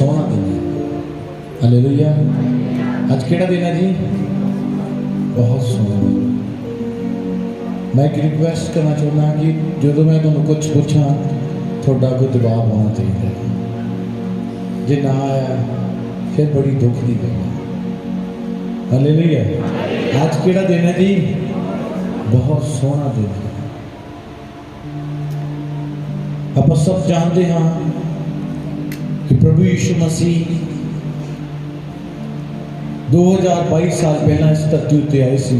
सोहना दिन है। हालेलुया। आज केड़ा दिन है जी? बहुत सोहना दिन। मैं एक रिक्वेस्ट करना चाहता कि जो मैं तुहानू कुछ पूछा थोड़ा कोई जवाब होना चाहिए, जे ना आया फिर बड़ी दुख की गल है। हालेलुया। आज केड़ा दिन है जी? बहुत सोहना दिन है। आप सब जानते हाँ कि प्रभु यीशु मसीह 2022 साल पहला इस धरती उत्ते आए सी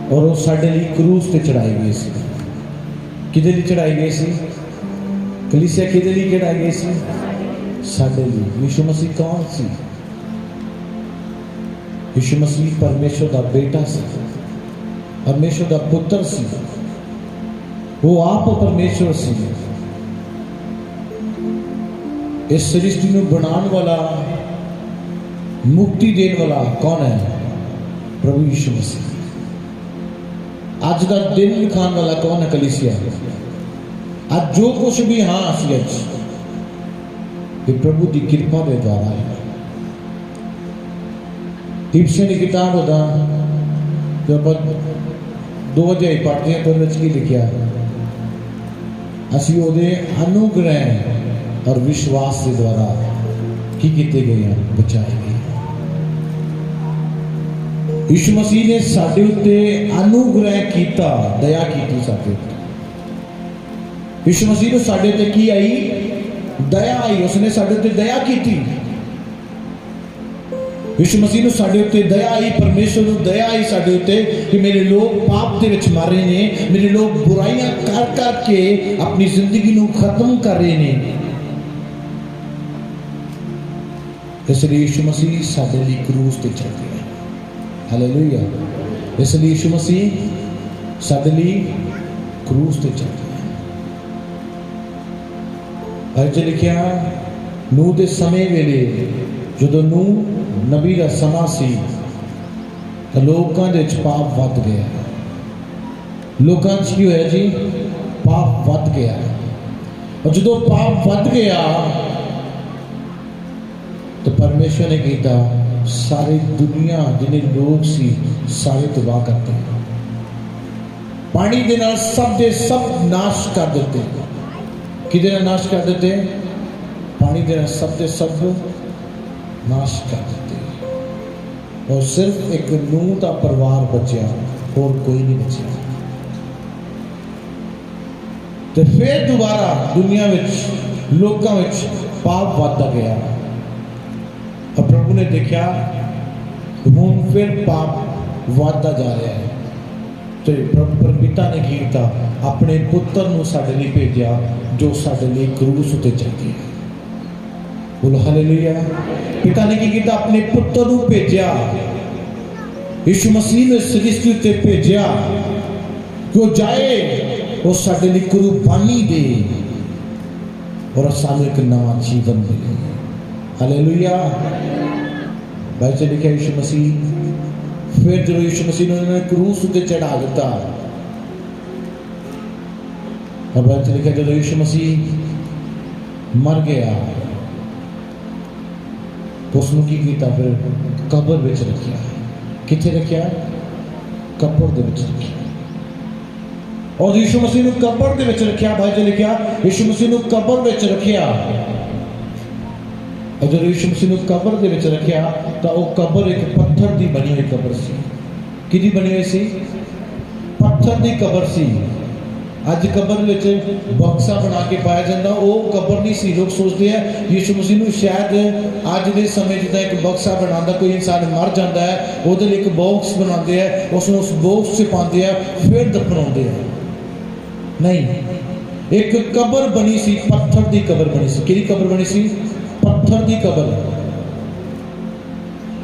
और वो साडे लिए क्रूज ते चढ़ाई गई सी। किदे लिए चढ़ाई गई सी? कलीसिया किदे लिए चढ़ाई गई सी? साडे लिए। यीशु मसीह कौन सी? यीशु मसीह परमेश्वर का बेटा सी, परमेश्वर का पुत्र सी, वो आप परमेश्वर सी। इस सृष्टि को बनाने वाला, मुक्ति देने वाला कौन है? प्रभु यीशु मसीह। आज का दिन लिखाने वाला कौन है? कलीसिया। आज जो कुछ भी हाँ असी अज ये प्रभु की कृपा के द्वारा है। इब्सियों की किताब होता जो आप 2 अध्याय पढ़ते हैं तो की लिखा असी ओदे अनुग्रह और विश्वास के द्वारा की किते गए हैं, बचाए गए। यीशु मसीह ने साडे उत्ते अनुग्रह कीता, दया कीती साडे उत्ते। यीशु मसीह को साडे उत्ते की आई? दया आई। उसने साडे उत्ते दया कीती। यीशु मसीह को साडे उत्ते दया आई, परमेश्वर को दया आई साडे उत्ते कि मेरे लोग पाप दे विच मर रहे ने, मेरे लोग बुराइयां कर करके अपनी जिंदगी को खत्म कर रहे ने। इसलिए यीशु मसीह साडे लिए क्रूज ते चढ़ गया। हालेलुया। इसलिए यीशु मसीह साडे लिए क्रूज ते चढ़ गया। अज लिखिया नूह दे समय वेले जो नूह नबी का समा सी तो लोगों के पाप वध गया। लोगों की होया जी? पाप वध गया। और जो पाप वध गया तो परमेश्वर ने किया सारी दुनिया जिन्हें लोग सी सारे तबाह करते हैं। पानी के नाल सब दे सब नाश कर देते। किदे नाल नाश कर देते? पानी के नाल सब दे सब नाश कर देते। और सिर्फ एक नूह का परिवार बचा, और कोई नहीं बचा। तो फिर दोबारा दुनिया में लोगों में पाप बढ़ता गया। और प्रभु ने देखा हूँ फिर पाप बढ़ता जा रहा है। तो प्रभु पिता ने किया अपने पुत्र को साडे लिए भेजा जो साडे लिए क्रूस उत्ते चढ़ गया। बोलो हालेलुया। पिता ने की किया? अपने पुत्र को भेजा, यीशु मसीह ने सृष्टि उत्ते भेजा कि वो जाए और साडे लिए कुर्बानी दे और सानू एक नवा जीवन मिले। हालेलुया। बाइबल लिखा यीशु मसीह फिर जो यीशु मसीह ने क्रूस उत्ते चढ़ा दिता। और बाइबल लिखा जो यीशु मसीह मर गया तो उसने की किया? फिर कब्र में रखिया। किथे रखिया? कब्र दे विच रखिया। और यीशु मसीह ने कब्र दे विच रखिया। बाइबल लिखा यीशु मसीह ने कब्र में रखिया। और जब यीशु मसीह ने कब्र दे विच रखिया तो वो कब्र एक पत्थर की बनी हुई कब्र सी। किहदी बनी हुई सी? पत्थर की कब्र सी। अज कब्र में बक्सा बना के पाया जाता, वो कब्र नहीं सी। लोग सोचते हैं यीशु मसीह को शायद अज के समय जिदा एक बक्सा बनाता, कोई इंसान मर जाता है वो एक बॉक्स बनाते हैं, उसमें उस बॉक्स से पाते हैं फिर दफनाते हैं। नहीं, एक कब्र बनी सी, पत्थर की कब्र बनी सी। किहड़ी कब्र बनी सी? पत्थर की कब्र।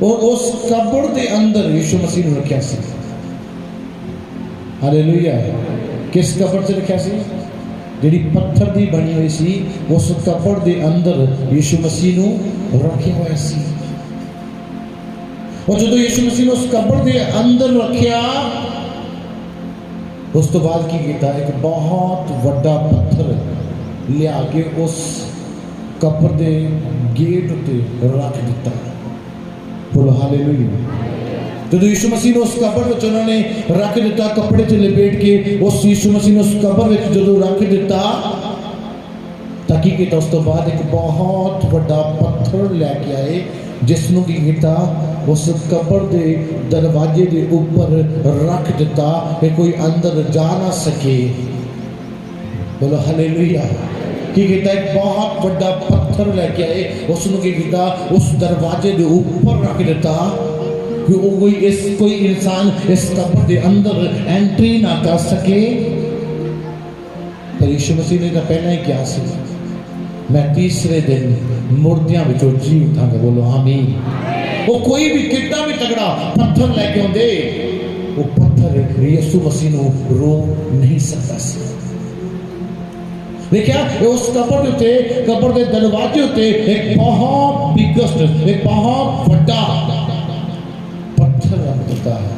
और उस कब्र के अंदर यीशु मसीह ने रखा सी। हालेलुया। किस कब्र से रखा सी? जी पत्थर की बनी हुई सी, उस कब्र के अंदर यीशु मसीह को रखा हुआ सी। और जो यीशु मसीह ने उस कब्र के अंदर रखा उस तो बाद की किया? एक बहुत बड़ा पत्थर लिया के उस कब्र के गेट उत्ते रख दिता। बोलो हालेलुया। जो यीशु मसीह ने उस कब्र में उन्होंने रख दिता, कपड़े से लपेट के उस यीशु मसीह ने उस कब्र में जो रख दिता, ताकि कि उस तो बाद एक बहुत बड़ा पत्थर लैके आए, जिसनों की किया उस कब्र के दरवाजे के ऊपर रख दिता कि कोई अंदर जा ना सके। बोलो हालेलुया। की किया एक बहुत बड़ा पत्थर लैके आए, उसनों की किया उस दरवाजे के ऊपर रख दिता कि वो कोई इंसान इस कब्र के अंदर एंट्री ना कर सके। पर यीशु मसीह ने तो पहला ही क्या सी, मैं तीसरे दिन मुर्दियां विचों जी उठांगा। बोलो आमीन। वो कोई भी कितना भी तगड़ा पत्थर लेके आंदे, वो पत्थर यीशु मसीह को रोक नहीं सकता सी। देखिया उस कब्र उत्ते, कब्र के दरवाजे उत्ते एक बहुत बिगेस्ट, एक बहुत बड़ा पत्थर रख दिता है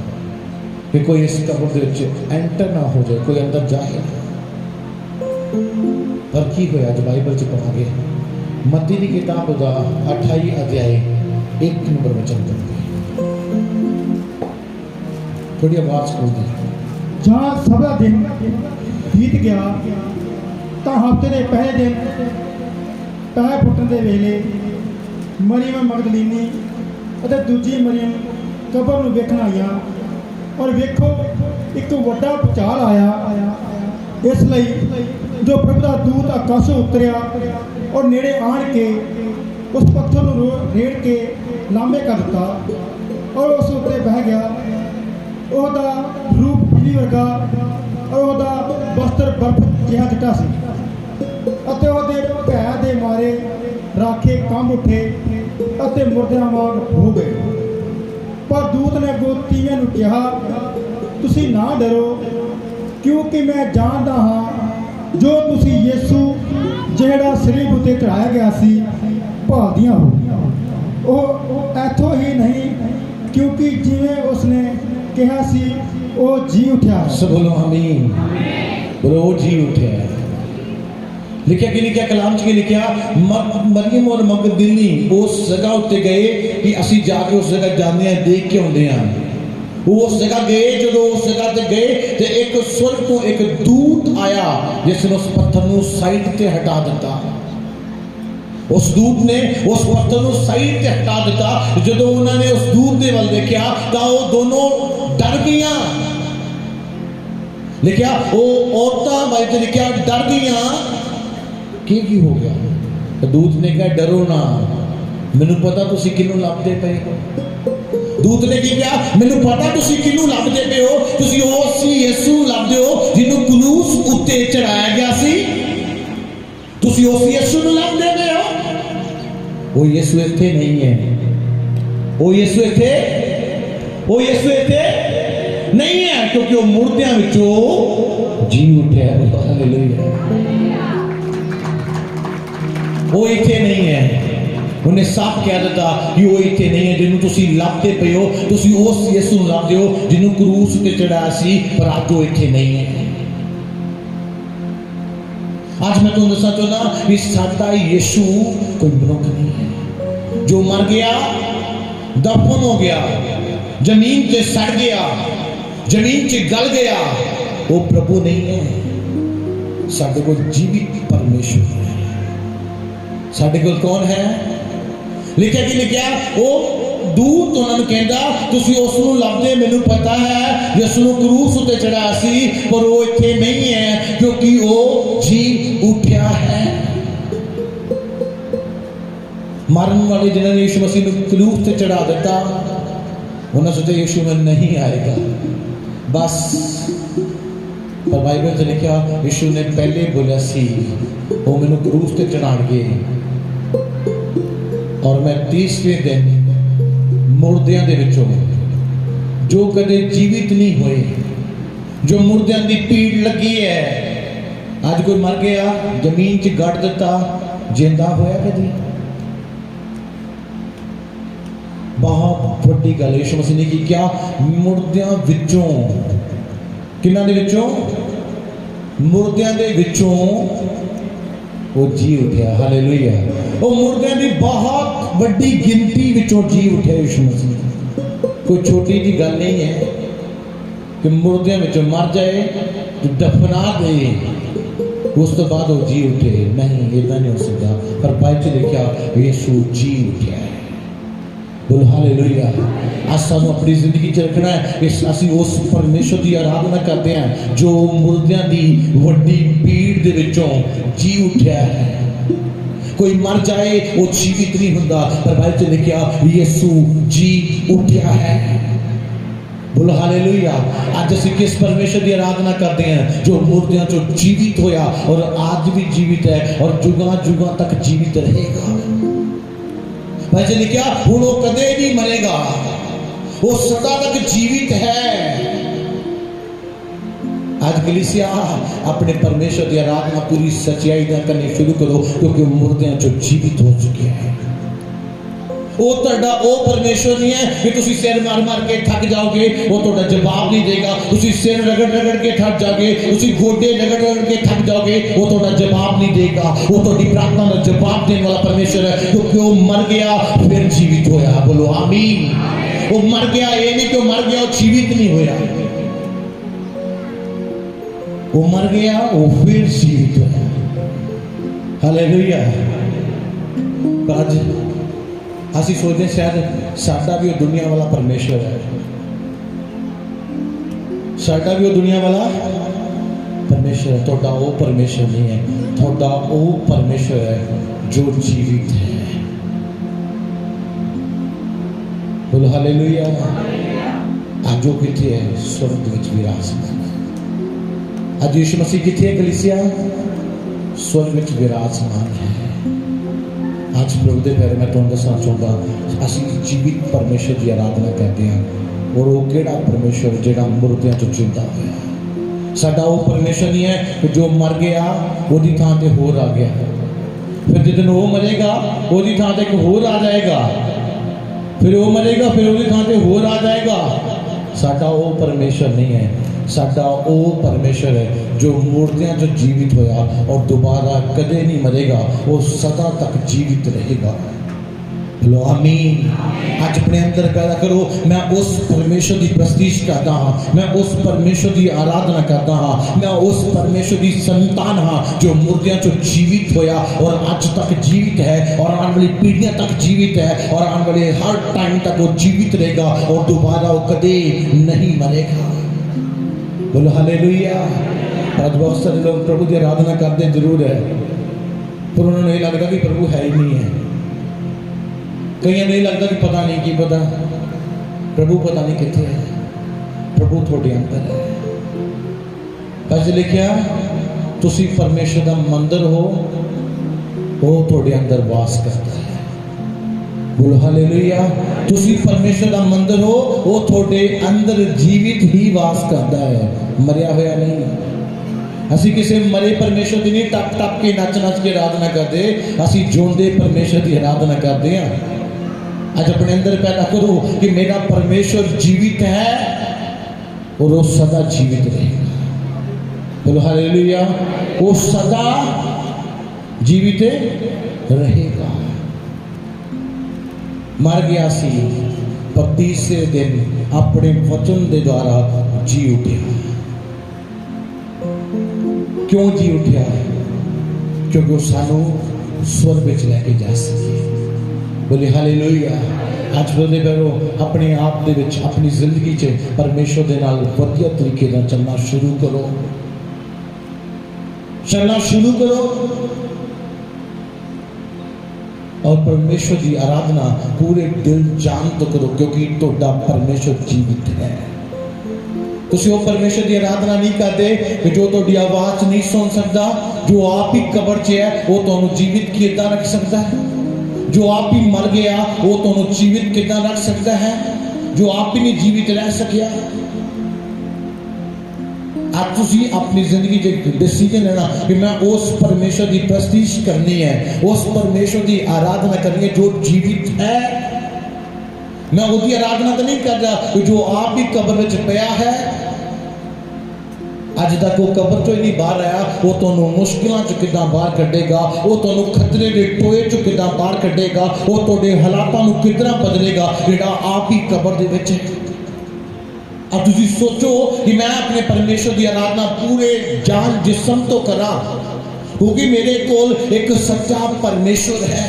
कि कोई इस कब्र के विच एंटर ना हो जाए, कोई अंदर जाए। पर की होया जो बाइबल च पढ़ांगे, मत्ती की किताब का 28 अध्याय 1 नंबर वचन करते, थोड़ी आवाज खोल दी। जहाँ सभा दिन बीत गया तो हफ्ते के पहले दिन पैर फुटन के वेले मरियम मगदलीनी और दूजी मरियम कब्र नूं वेखण आईयां, और वेखो एक वड्डा भूचाल आया। इसलिए जो प्रभु का दूत आकाशों उतरिया और नेड़े आण के उस पत्थर नूं रेड़ के लांबे कर दिता और उस उत्ते बह गया। ਉਹਦਾ रूप बिजली वर्गा और ਉਹਦਾ वस्त्र बर्फ जिहा चिट्टा सी, ਅਤੇ ਉਹਦੇ ਭੈ ਦੇ ਮਾਰੇ ਰਾਖੇ ਕੰਬ ਉੱਠੇ ਅਤੇ ਮੁਰਦਿਆਂ ਵਾਂਗ ਹੋ ਗਏ। पर दूत ने अगों तीवਿਆਂ ਨੂੰ ਕਿਹਾ, ਤੁਸੀਂ ना डरो, क्योंकि मैं जानता हाँ जो तुसी यीशु ਜਿਹੜਾ ਸਲੀਬ ਉੱਤੇ ਚੜਾਇਆ ਗਿਆ ਸੀ ਭਾਲਦੀਆਂ ਹੋ। ਉਹ ਇੱਥੋਂ ही नहीं, क्योंकि जिवें उसने कहा सी वो जी उठा। सब बोलो आमीन। बोलो वो जी उठा। लिखा कि लिखा कलाम च लिखा मरियम और मगदलीनी उस जगह उत्ते गए कि असी जाके उस जगह जाने हैं, देख के आते हैं। वो उस जगह गए, जो उस जगह ते गए तो एक स्वर्ग तो एक दूत आया जिसने उस पत्थर को साइड ते हटा दिता। उस दूत ने उस पत्थर को साइड ते हटा दिता। जो उन्होंने उस दूत के वाल देखा तो वो दोनों डर गईया। लिखा वो औरतां भाई तो लिखा डर गईया। की हो गया? तो दूत ने कहा डरो ना, मैनू पता तुसी किनू लभदे पे हो। दूत ने की कहा, मैनू पता तुसी किनू लभदे पे हो, तुसी उस यीशु लभदे हो जिन्हों क्रूस उत्ते चढ़ाया गया सी। तुसी उस यीशु नूं लभदे पे हो। वो यीशु इत्थे नहीं है, वो यीशु इत्थे नहीं है, क्योंकि वो मुर्दियां विचों जी उठे। हालेलुया। वो इत्थे नहीं है। उन्हें साफ कह दिता कि वो इत्थे नहीं है जिन्हों तुसी लभदे पे हो। तुसी उस यीशु नूं लभदे हो जिन्हों क्रूस ते चढ़ाया सी, पर अज वो इत्थे नहीं है। आज मैं तुहानूं दसना चाहुंदा कि साडा यीशु कोई मनुख नहीं है जो मर गया, दफन हो गया, जमीन से सड़ गया, जमीन से गल गया। वो प्रभु नहीं है। साडे कोल जीवित परमेश्वर है। साडे कोल कौन है? लिखा कि लिखा वो दूत उन्होंने कहता तुसी उस नूं लभदे, मैनू पता है जिस नूं क्रूस उत्ते चढ़ाया सी, पर वो इत्थे नहीं है क्योंकि वो जी उठा है। मरन वाले जिन्होंने यीशु मसीह नूं क्रूस ते चढ़ा दिता, उन्होंने सोचा यीशु में नहीं आएगा बस। पर बाइबल से लिखा यीशु ने पहले बोला सी वो मैनू क्रूस ते चढ़ाणगे और मैं तीसरे दिन मुर्दियां दे विचों जो कदे जीवित नहीं हुए, जो मुर्दियां दी पीड़ लगी है, आज कोई मर गया जमीन च गड़ दिता, जिंदा होया कदी? बहुत बड़ी गल यीशु मसीह ने की क्या? मुर्दियां विचों, किन्हां दे विचों? मुर्दियां दे विचों वो जी उठा। हालेलुया। वो मुर्दे की बहुत बड़ी गिनती विचों जी उठा यीशु मसीह। कोई छोटी जी गल नहीं है कि मुर्दे में मर जाए तो दफना दे उस तो बाद वो जी उठे। नहीं, इदा नहीं हो सकता। पर बाइबल लिखा यीशु जी उठा है। बोलो हालेलुया। आज सानू अपनी जिंदगी च रखना है असीं उस परमेश्वर की आराधना करते हैं जो मुर्दियां की वड्डी भीड़ दे विचों जी उठा है। कोई मर जाए वो जीवित नहीं होता, पर बाइबल लिखा यीशु जी उठा है। बोलो हालेलुया। आज असीं किस परमेश्वर की आराधना करते हैं जो मुर्दियां चो जीवित होया और आज भी जीवित है और जुगां जुगां तक जीवित रहेगा। बाइबल लिखा हुण वो कदे नहीं मरेगा, वो सदा तक जीवित है। आज कलीसिया अपने परमेश्वर की आराधना पूरी सच्चाई का करनी शुरू करो क्योंकि मुर्दियां जो जीवित हो चुके हैं। वो तुहाडा वो परमेश्वर नहीं है कि तुसी सिर मार मार के थक जाओगे, वो तुहाडा जवाब नहीं देगा। तुसी सिर रगड़ रगड़ के थक जाओगे, तुसी गोडे रगड़ रगड़ के थक जाओगे, वो तुहाडा जवाब नहीं देगा। वो तुहाडी प्रार्थना का जवाब देने वाला परमेश्वर है क्योंकि वो मर गया फिर जीवित होया। बोलो आमीन। वो मर गया, ये नहीं कि वो मर गया वो जीवित नहीं होया। वो मर गया वो फिर जीवित होया। हालेलुया। पर आज असीं सोचते शायद साडा भी वो दुनिया वाला परमेश्वर है, साडा भी वो दुनिया वाला परमेश्वर है। तुहाडा वो परमेश्वर नहीं है, तुहाडा वो परमेश्वर है जो जीवित है। बोलो हालेलुया। आज जो किथे है स्वर्ग विच विराजमान है। आज यीशु मसीह किथे है कलीसिया? स्वर्ग विच विराजमान है। आज प्रभु के पैर मैं तुहानूं दसना चाहता असीं जीवित परमेश्वर की आराधना करते हैं और वो किहड़ा परमेश्वर जिहड़ा मुर्दियां चों जिंदा होया। साडा वो परमेश्वर नहीं है जो मर गया उसदी थां ते होर आ गया, फिर जिस दिन वो मरेगा उसदी थां ते एक होर आ जाएगा, फिर वो मरेगा फिर उसदी थां ते होर आ जाएगा। साडा वो परमेश्वर नहीं है, साडा वो परमेश्वर है जो मूर्तियां जो जीवित होया और दोबारा कदे नहीं मरेगा, वो सदा तक जीवित रहेगा। बोलो आमीन। आज अपने अंदर पैदा करो मैं उस परमेश्वर की प्रस्तीश करता हाँ, मैं उस परमेश्वर की आराधना करता हाँ, मैं उस परमेश्वर की संतान हाँ जो मूर्तियां जो जीवित होया और आज तक जीवित है और आने वाली पीढ़ियां तक जीवित है और आने वाले हर टाइम तक वो जीवित रहेगा और दोबारा वो कदे नहीं मरेगा। बोलो हालेलुया। आज बहुत सारे लोग प्रभु की आराधना करते जरूर है पर उन्होंने ये लगता कि प्रभु है ही नहीं है। कई नहीं लगता कि पता नहीं कि पता प्रभु पता नहीं कितने है, प्रभु थोड़े अंदर है। बस लिखिया तुसी परमेश्वर का मंदिर हो, वो थोड़े अंदर वास करता है। बोलो हालेलुया। तुसी परमेश्वर का मंदिर हो, वो थोड़े अंदर जीवित ही वास करता है, मरिया होया नहीं। असी किसी मरे परमेश्वर की नहीं टप टप के नच नच के आराधना करते, असी जोंदे परमेश्वर की आराधना करते हैं। आज अपने अंदर पैदा करो कि मेरा परमेश्वर जीवित है और वो सदा जीवित रहेगा। बोलो हालेलुया। वो सदा जीवित रहेगा। मर गया सी पर तीसरे दिन अपने वचन के द्वारा जी उठा। क्यों जी उठा? क्योंकि वो सानू स्वर्ग में लेके जा सके। बोले हालेलुया। आज बोले करो अपने आप दे विच अपनी जिंदगी च परमेश्वर दे नाल वधिया तरीके नाल चलना शुरू करो, चलना शुरू करो और परमेश्वर की आराधना पूरे दिल जान तो करो क्योंकि तुहाडा परमेश्वर जीवित है। तुसी वो परमेश्वर की आराधना नहीं करते कि जो तुहाडी आवाज़ नहीं सुन सकता, जो आप ही कब्र च है वो तुहानू जीवित किदां रख सकता है, जो आप ही मर गया वो तुहानू जीवित किदां रख सकता है, जो आप ही नहीं जीवित रह सकिया। आज तुसी अपनी जिंदगी च डिसीजन लेना कि मैं उस परमेश्वर की प्रस्तीश करनी है, उस परमेश्वर की आराधना करनी है जो जीवित है। मैं उसकी आराधना तो नहीं कर रहा जो आप ही कब्र में पिया है, अज तक वो कबर चो ही नहीं बाहर आया, वो तुहानू मुश्किलों चो किदां बाहर कढ़ेगा, वो तुहानू खतरे के टोए चो किदां बाहर कढ़ेगा, वो तुहाडे हालातां नू किदां बदलेगा जिहड़ा आप ही कबर दे विच है। अब तुसीं सोचो कि मैं अपने परमेश्वर की आराधना पूरे जान जिस्म तो करा, क्योंकि मेरे कोल एक सच्चा परमेश्वर है।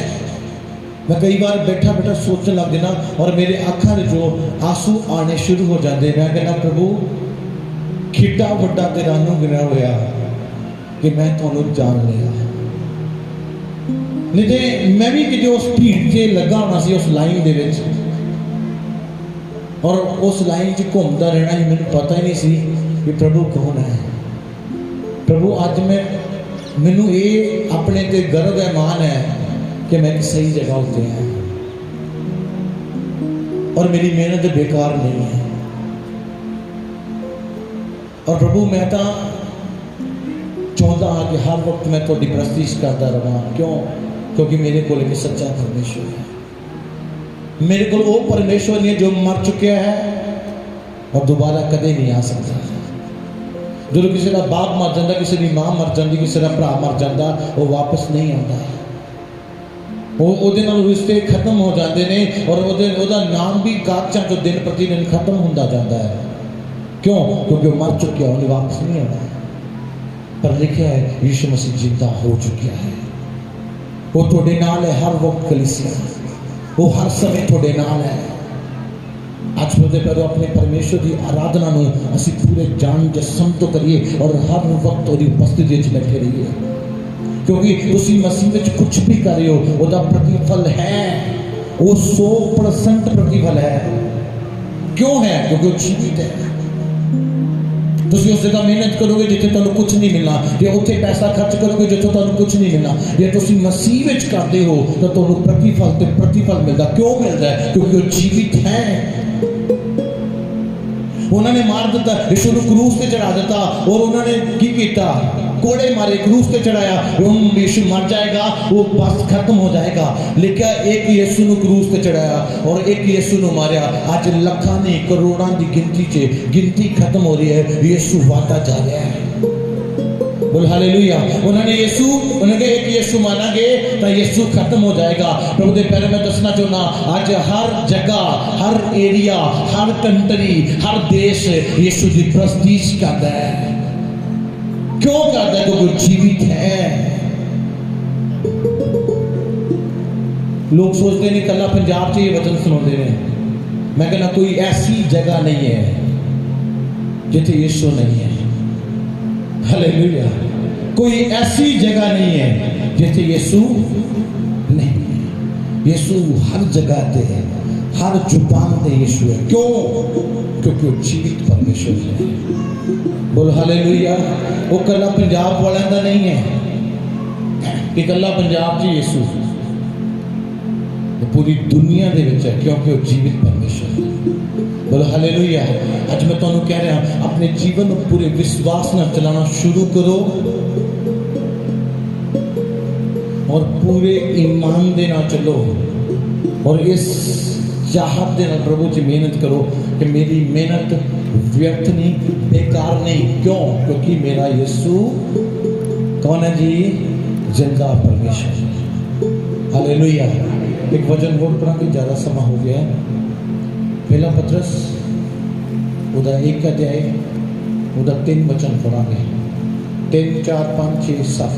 मैं कई बार बैठा बैठा सोचने लग जाना और मेरे अखां जो आंसू आने शुरू हो जाते। मैं कहना प्रभु किड्डा वड्डा तेरा अनुग्रह होया कि मैं तुहानू जान लिया। नहीं तो मैं भी किते उस भीड़ से लगा होना सी, उस लाइन दे विच, और उस लाइन च घूमता रहना ही, मैंने पता ही नहीं सी कि प्रभु कौन है। प्रभु अज मैनू ये अपने ते गर्व है, मान है कि मैं एक सही जगह उत्ते हैं और मेरी मेहनत बेकार नहीं है। और प्रभु मैं तो चाहता हाँ कि हर वक्त मैं थोड़ी प्रस्तीश करता रहा। क्यों? क्योंकि मेरे को एक सच्चा परमेश्वर है। मेरे को वो परमेश्वर नहीं है जो मर चुका है और दोबारा कदे नहीं आ सकता। जो किसी का बाप मर जाता, किसी की मां मर जाती, किसी का भरा मर जाता, वो वापस नहीं आता। वो रिश्ते खत्म हो जाते हैं और वो नाम भी कागजां चो दिन प्रति दिन खत्म होता जाता है। क्यों? क्योंकि वो मर चुका है, उन्हें वापस नहीं आना। पर लिखा है यीशु मसीह जिंदा हो चुका है। वो थोड़े नाल है हर वक्त कलीसिया, वो हर समय थोड़े नाल है। आज बोलते पर अपने परमेश्वर की आराधना नूं असीं पूरे जान जिस्म तो करिए और हर वक्त उसकी उपस्थिति में बैठे रहिए, क्योंकि तुसीं मसीह में कुछ भी कर रहे हो उसका प्रतिफल है, वो 100% प्रतिफल है। क्यों है? क्योंकि वो जीवित है। तुसीं उस जगह मेहनत करोगे जिथे तुहानू कुछ नहीं मिलना, जे उत्थे पैसा खर्च करोगे जिथे तुहानू कुछ नहीं मिलना। जे तुसीं मसीह विच करते हो तो तुहानू प्रतिफल ते प्रतिफल मिलता। क्यों मिलता है? क्योंकि वो जीवित है। उन्होंने मार दिता, यीशु नूं क्रूस ते चढ़ा दिता और उन्होंने की किया? कोड़े मारे, क्रूस पे चढ़ाया। यीशु मर जाएगा, वो बस खत्म हो जाएगा। लेकिन एक यीशु नूं क्रूस पे चढ़ाया और एक यीशु नूं मारिया। आज लाखां नहीं करोड़ों की गिनती से गिनती खत्म हो रही है, यीशु वाता जा रहा है। बोल हालेलुया। उन्होंने एक यीशु मानांगे तो यीशु खत्म हो जाएगा। प्रभु के पैरों में दसना चाहना, आज हर जगह, हर एरिया, हर कंट्री, हर देश यीशु की प्रस्तीश करता है। क्यों करता है? क्योंकि जीवित है। लोग सोचते नहीं कला पंजाब से ये वचन सुनाते हैं। मैं कहना कोई ऐसी जगह नहीं है जिथे यीशु नहीं है। हालेलुया। कोई ऐसी जगह नहीं है जिथे यीशु नहीं है। यीशु हर जगह पे है, हर जुबान पे यीशु है। क्यों? क्योंकि वो जीवित परमेश्वर है। बोल हालेलुया। वो कला पंजाब वालों का नहीं है कि कला पंजाब च यीशु, पूरी दुनिया दे विच है, क्योंकि वो जीवित परमेश्वर है। बोलो हालेलुया। आज मैं तुहानू कह रहा अपने जीवन को पूरे विश्वास न चलाना शुरू करो और पूरे ईमान दे नाल चलो और इस चाहत दे नाल प्रभु जी मेहनत करो कि मेरी मेहनत व्यर्थ नहीं, बेकार नहीं। क्यों? क्योंकि मेरा यीशु कौन है जी? जिंदा परमेश्वर। हालेलुया। एक वचन बोल पड़ा कि ज़्यादा समा हो गया है। पहला पत्रस उदा 1 अध्याय उदा 3 वचन पढ़ांगे। 3, 4, 5, 6, 7।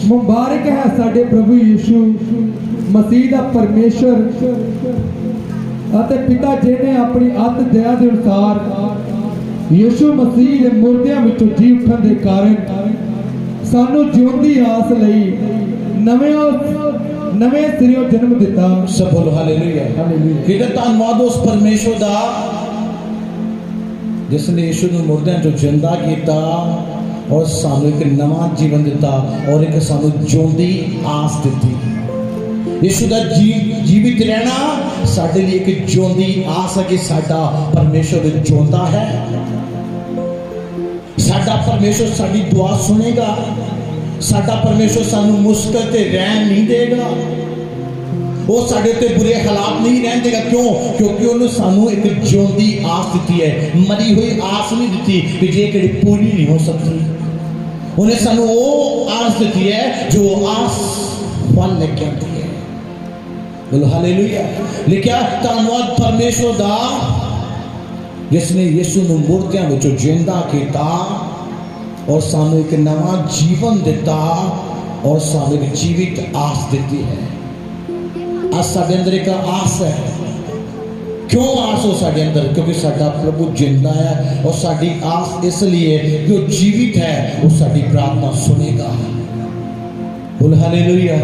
मुबारक है साडे प्रभु यीशु मसीह दा परमेश्वर अते पिता जिन्हें अपनी अत दया के अनुसार यीशु मसीह के मुर्दियां विचों जी उठन के कारण सानू जिउंदी आस लई नवे सिरों जन्म दिता। सब बोलो हालेलुया। कितना धन्यवाद उस परमेश्वर दा जिसने यीशु नूं मुर्दियां चों जिंदा किया और सानू एक नवा जीवन दिता और एक सानू जिउंदी आस दी। यीशु का जीवित रहना साडे लिए एक जिउंदी आस है कि साडा परमेश्वर जिउंदा है। साडा परमेश्वर साडी दुआ सुनेगा। साडा परमेश्वर सानू मुश्किल ते रहम नहीं देगा। वो साडे ते बुरे हालात नहीं रहन देगा। क्यों? क्योंकि उन्होंने सानू एक जिउंदी आस दी है, मरी हुई आस नहीं दी कि जे कि पूरी नहीं हो सकती। उन्हें सानू वो आस दी है जो आस फल लेके आती है। बोलो हालेलुया। लिखा धन्यवाद परमेश्वर दा जिसने यीशु नू मुर्दियां विचों जिंदा किया और सानू एक नवा जीवन दिता और सानू एक जीवित आस दी है। आज साडे अंदर एक आस है। क्यों आस हो साडे अंदर? क्योंकि साडा प्रभु जिंदा है और साडी आस इसलिए कि वो जीवित है, वो साडी प्रार्थना सुनेगा। बोल हालेलुया।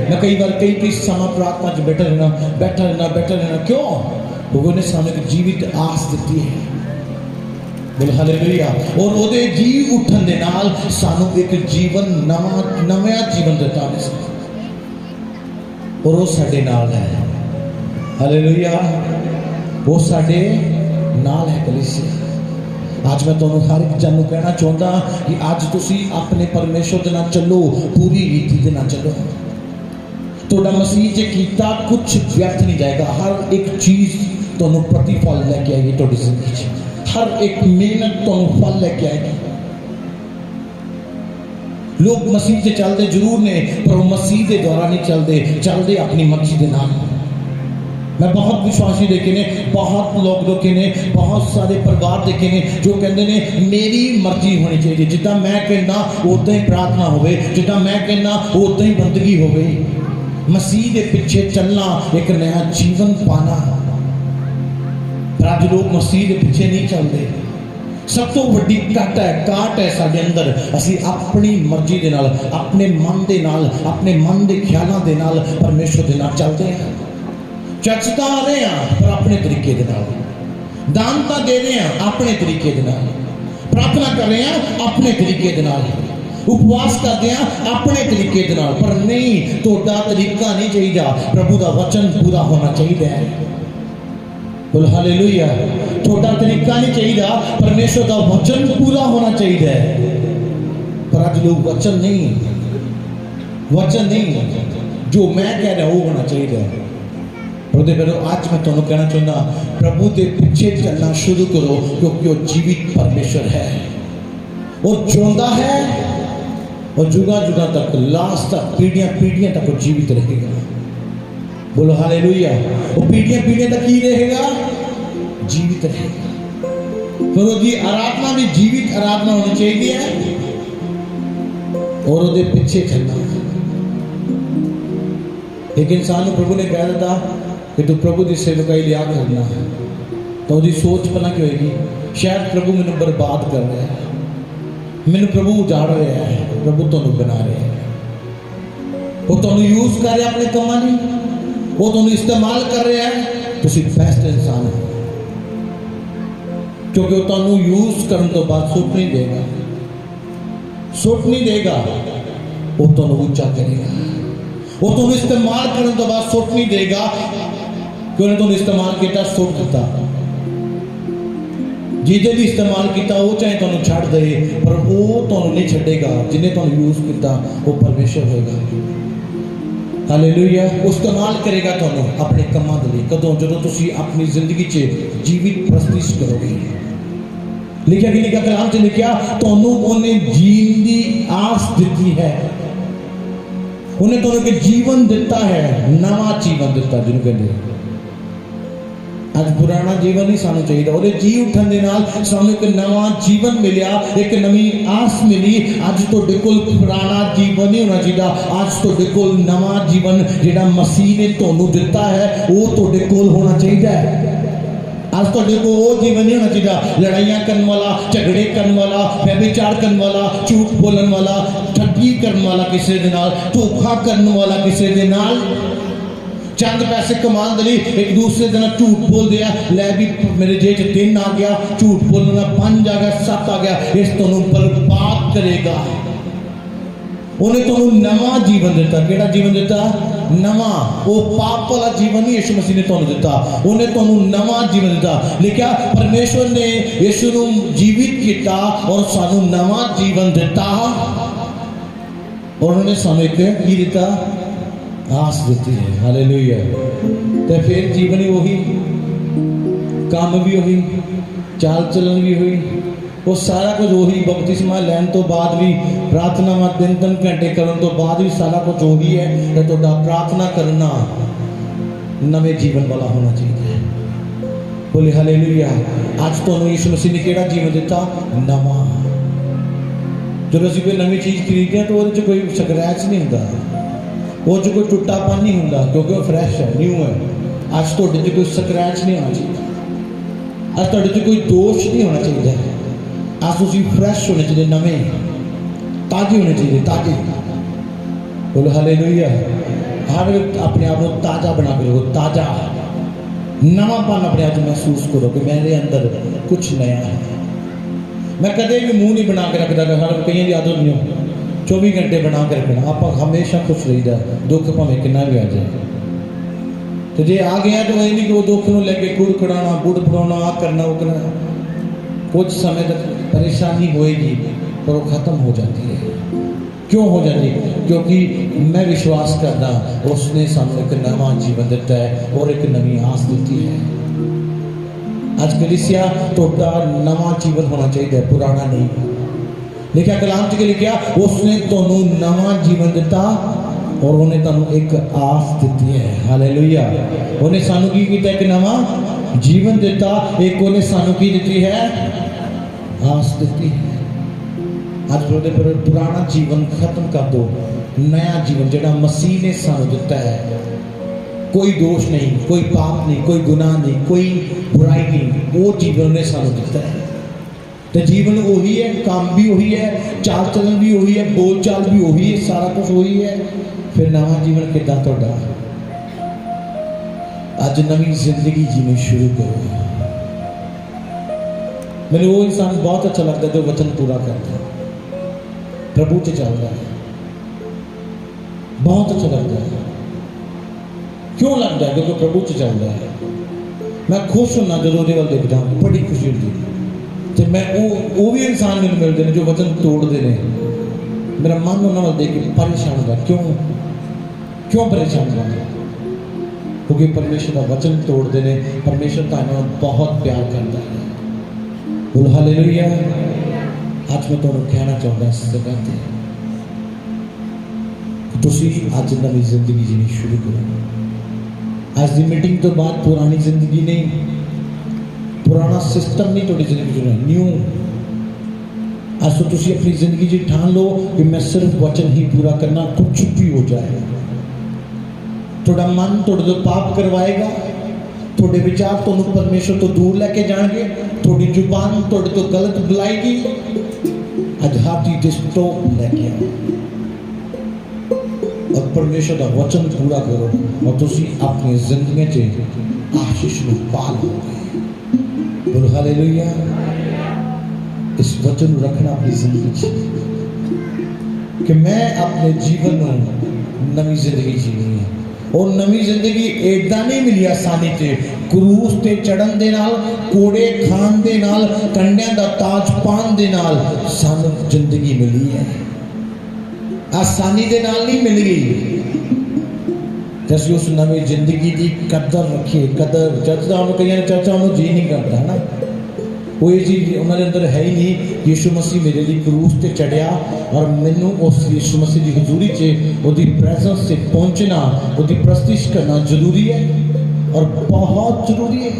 मैं कई बार कई समय प्रार्थना च बैठा रहना। क्यों? क्योंकि उन्हें सानू एक जीवित आस दी है। बोल हालेलुया। और ओदे जी उठन दे नाल सानू एक जीवन नवा जीवन दिता है और वो साडे नाल है। हालेलुया। वो साडे नाल है कलीसिया। आज मैं तुहानू हर एक जन कहना चाहता कि आज तुसी अपने परमेश्वर दे नाल चलो, पूरी रीति दे नाल चलो। तुहाडा मसीह जे कीता कुछ व्यर्थ नहीं जाएगा। हर एक चीज तुहानू प्रतिफल लेके आएगी। तुहाडी जिंदगी च हर एक मेहनत तुहानू फल लेके आएगी। लोग मसीह से चलते जरूर ने पर वो मसीह के द्वारा नहीं चलते अपनी मर्जी के नाल। मैं बहुत विश्वासी देखे ने, बहुत लोग देखे ने, बहुत सारे परिवार देखे ने जो कहते ने मेरी मर्जी होनी चाहिए, जिदा मैं कहना उदा ही प्रार्थना होवे, जिदा मैं कहना उदा ही बंदगी होवे। मसीह के पीछे चलना एक नया जीवन पाना। पर आज लोग मसीह के पीछे नहीं चलते। सब तो वड्डी काट है साडे अंदर। असी अपनी मर्जी दे नाल, अपने मन दे नाल, अपने मन के ख्यालों के नाल परमेश्वर दे नाल चलते हैं। चर्चता आ रहे हैं पर अपने तरीके दे नाल, दानता दे रहे हैं अपने तरीके दे नाल, प्रार्थना कर रहे हैं अपने तरीके दे नाल, उपवास करते हैं अपने तरीके दे नाल। पर नहीं, तोड़ा तरीका नहीं चाहिए, प्रभु का वचन पूरा होना चाहिए। बोल हालेलुया। थोड़ा तरीका नहीं चाहिए, परमेश्वर का वचन पूरा होना चाहिए। पर आज लोग वचन नहीं, जो मैं कह रहा वो होना चाहिए। आज मैं तुम्हें कहना चाहता, प्रभु के पीछे चलना शुरू करो क्योंकि वो जीवित परमेश्वर है। वो जिंदा है और जुगा जुगा तक, लास्ट तक, पीढ़ियां तक वो जीवित रहेगा। बोलो हालेलुया। वो पीढ़ियां तक ही रहेगा, जीवित रहेगा। तो उसकी आराधना भी जीवित आराधना होनी चाहिए और उसके पीछे चलना। एक इंसान प्रभु ने कह दिया कि तू प्रभु की सेवकाई लिया करना, तो उसकी सोच भला की होगी, शायद प्रभु मैंने बर्बाद कर रहा है, मैंने प्रभु उजाड़ रहा है, प्रभु तुहानू बना रहे हैं, वो तुहानू यूज कर रहे अपने कामां लई, वो तुहानू इस्तेमाल कर रहे हैं। तुसीं बेस्ट इंसान हो क्योंकि वो तुहानू यूज करने तो बाद सुट नहीं देगा, वो तुहानू ऊंचा करेगा। वो तुहानू इस्तेमाल करने तो बाद सुट नहीं देगा कि उन्हें तुहानू इस्तेमाल किया सुट दिता। जिन्हें भी इस्तेमाल किया वो चाहे तुहानू छड़ दे, पर वो तुहानू नहीं छड़ेगा। जिन्हें तुहानू यूज किया वो परमेश्वर होगा। हालेलुया। इस्तेमाल करेगा तुहानू अपने कामां दे लई। कदों? जदों तुसीं अपनी जिंदगी च जीवित प्रस्तिश करोगे। लिखा कि लिखा कलाम च लिखा, तुहानू उन्हें जीण दी आस दी है, उन्हें तुहानू एक जीवन दिता है, नवा जीवन दिता। जिन्होंने कहते आज पुराना जीवन नहीं सानू चाहिए, और जी उठन दे नाल सानू एक नवा जीवन मिलिया, एक नवी आस मिली। आज तुहाडे कोल पुराना जीवन नहीं होना चाहिए, आज तुहाडे कोल नवा जीवन जिहड़ा मसीह ने तुहानू दिता है वो तुहाडे कोल होना चाहिए। आज तुहाडे कोल वो जीवन नहीं होना चाहिए लड़ाइयां करने वाला, झगड़े करने वाला, व्यभिचार करने वाला, झूठ बोलने वाला, ठगी करने वाला किसी दे नाल, धोखा करने वाला किसी दे नाल, चंद पैसे कमान दे एक दूसरे दिन झूठ बोल दिया, लै भी मेरे जेब च 3 आ गया, झूठ बोलना 5 आ गया, 7 आ गया। इस तुहानू बर्बाद करेगा। उन्हें तुहानू नवा जीवन दिता। केड़ा जीवन दिता? नवा। वो पाप वाला जीवन नहीं यीशु मसीह ने तुहानू दिता, उन्हें तुहानू नवा जीवन दिता। लिखा परमेश्वर ने यीशु नू जीवित किया और सानू नवा जीवन दिता और उन्होंने सानू एक की दिता? आस देती है। हालेलुया। तो फिर जीवन ही वही, काम भी वही, चाल चलन भी हुई, वो सारा कुछ वही। बपतिस्मा लैन तो बाद भी प्रार्थना दिन 3 घंटे करन तो बाद भी सारा कुछ वही है। तो प्रार्थना करना नवे जीवन वाला होना चाहिए। बोले हालेलुया। आज तो यीशु मसीह ने केड़ा जीवन दिता? नवा। जो ਅਸੀਂ कोई नवी चीज़ खरीदते हैं तो वो कोई स्क्रैच नहीं होता, वो कोई टुटापन नहीं होता, क्योंकि वो फ्रैश है, न्यू है। आज तो कोई स्क्रैच नहीं होना चाहिए, आज तो कोई दोष नहीं होना चाहिए। आज तुम फ्रैश होने चाहिए, नवे ताजे होने चाहिए, ताजे। बोलो हालेलुया। हर अपने आप को ताज़ा बना के रखो, ताज़ा नवापन अपने आप महसूस करो कि मेरे अंदर कुछ नया है। मैं कदे भी मुँह नहीं बना के रखता, हर कई की आदत नहीं हो 24 घंटे बना के रखना। आप हमेशा खुश रहीदा, दुख भावें कितना भी आ जाए। तो जे आ गया तो ये नहीं कि वो दुख को लेके कुड़ खड़ाना, बुढ़ फड़ाना, आ करना, वो करना। कुछ समय तक परेशानी होएगी पर वो ख़त्म हो जाती है। क्यों हो जाती? क्योंकि मैं विश्वास करना उसने सानू एक नवा जीवन दिता है और एक नवी आस दी है। आज कलीसिया तोड़ा नवा जीवन होना चाहिए, पुराना नहीं। लिखा कलाम च लिखा उसने तुहानू नवा जीवन दिता और उन्हें तुहानू एक आस दी है। हालेलुया। उन्हें सानू की कीता? एक नवा जीवन दिता, एक उन्हें सानू की दी है? आस दी है। आज पर पुराना जीवन खत्म कर दो, नया जीवन जो मसीह ने सानू दिता है, कोई दोष नहीं, कोई पाप नहीं, कोई गुनाह नहीं, कोई बुराई नहीं, वो जीवन ने सानू दिता है। तो जीवन वही है, काम भी वही है, चाल चलन भी वही है, बोल चाल भी वही है, सारा कुछ वही है। फिर नवा जीवन कितना तुहाडा? अज नवी जिंदगी जीनी शुरू करो। मैंने वो इंसान बहुत अच्छा लगता है जो वचन पूरा करता है, प्रभु से चलता है, बहुत अच्छा लगता है। क्यों लगता है? क्योंकि प्रभु से चलता है। मैं खुश होना जो वाल देखता, बड़ी खुशी होती है। तो मैं वो भी इंसान मैंने मिलते हैं जो वचन तोड़ते हैं, मेरा मन उन्होंने देख के परेशान होता। क्यों परेशान होता? क्योंकि परमेश्वर का वचन तोड़ते हैं। परमेश्वर तुहानू बहुत प्यार करता है। बोलो हालेलुया। आज मैं तुहानू कहना चाहता इस जगह पे तुसी आज नवी जिंदगी जीनी शुरू करो। आज की मीटिंग तो बाद पुरानी जिंदगी नहीं, पुराना सिस्टम नहीं, थोड़ी जिंदगी जो न्यू। आज तो तुसी अपनी जिंदगी जी ठान लो कि मैं सिर्फ वचन ही पूरा करना, कुछ भी हो जाए। थोड़ा मन थोड़े तो पाप करवाएगा, थोड़े विचार तो परमेश्वर तो दूर लेके जाएंगे, थोड़ी जुबान थोड़े तो गलत बुलाएगी। आध्यात्मिक स्टॉप लेके आओ और परमेश्वर का वचन पूरा करो और तुसी अपनी जिंदगी च आशीष में पा लोगे। बोलो हालेलुया। इस वचन को रखना अपनी जिंदगी कि मैं अपने जीवन में नवी जिंदगी जीनी है। और नवी जिंदगी एदा नहीं मिली आसानी से, क्रूस ते चढ़न दे नाल, कोड़े खान दे नाल, कंडियां दा ताज पान दे नाल सानू जिंदगी मिली है। आसानी दे नाल नहीं मिल गई। जैसे उस नवी जिंदगी की कदर रखिए। कदर चर्चा कई चर्चा उन्होंने जी नहीं करता है ना, वो ये चीज़ उन्होंने अंदर है ही नहीं। यीशु मसीह मेरे लिए क्रूस से चढ़िया और मैनू उस यीशु मसीह की हजूरी से उसकी प्रेजेंस से पहुँचना, उसकी प्रस्तिश करना जरूरी है और बहुत जरूरी है।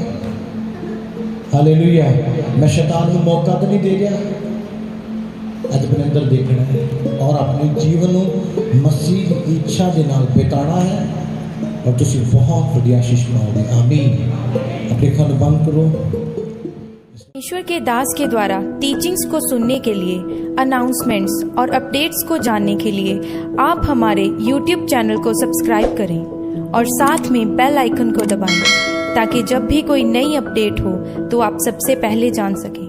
हालेलुया। मैं शैतान को मौका तो नहीं दे रहा, अज अपने अंदर देखना है और अपने जीवन को मसीह की इच्छा के नाल बिताना है और तुसी बहुत बड़ी आशीष पाओगे। आमीन। अपने खान बंद करो। ईश्वर के दास के द्वारा टीचिंग्स को सुनने के लिए, अनाउंसमेंट्स और अपडेट्स को जानने के लिए आप हमारे YouTube चैनल को सब्सक्राइब करें और साथ में बेल आइकन को दबाएं ताकि जब भी कोई नई अपडेट हो तो आप सबसे पहले जान सकें।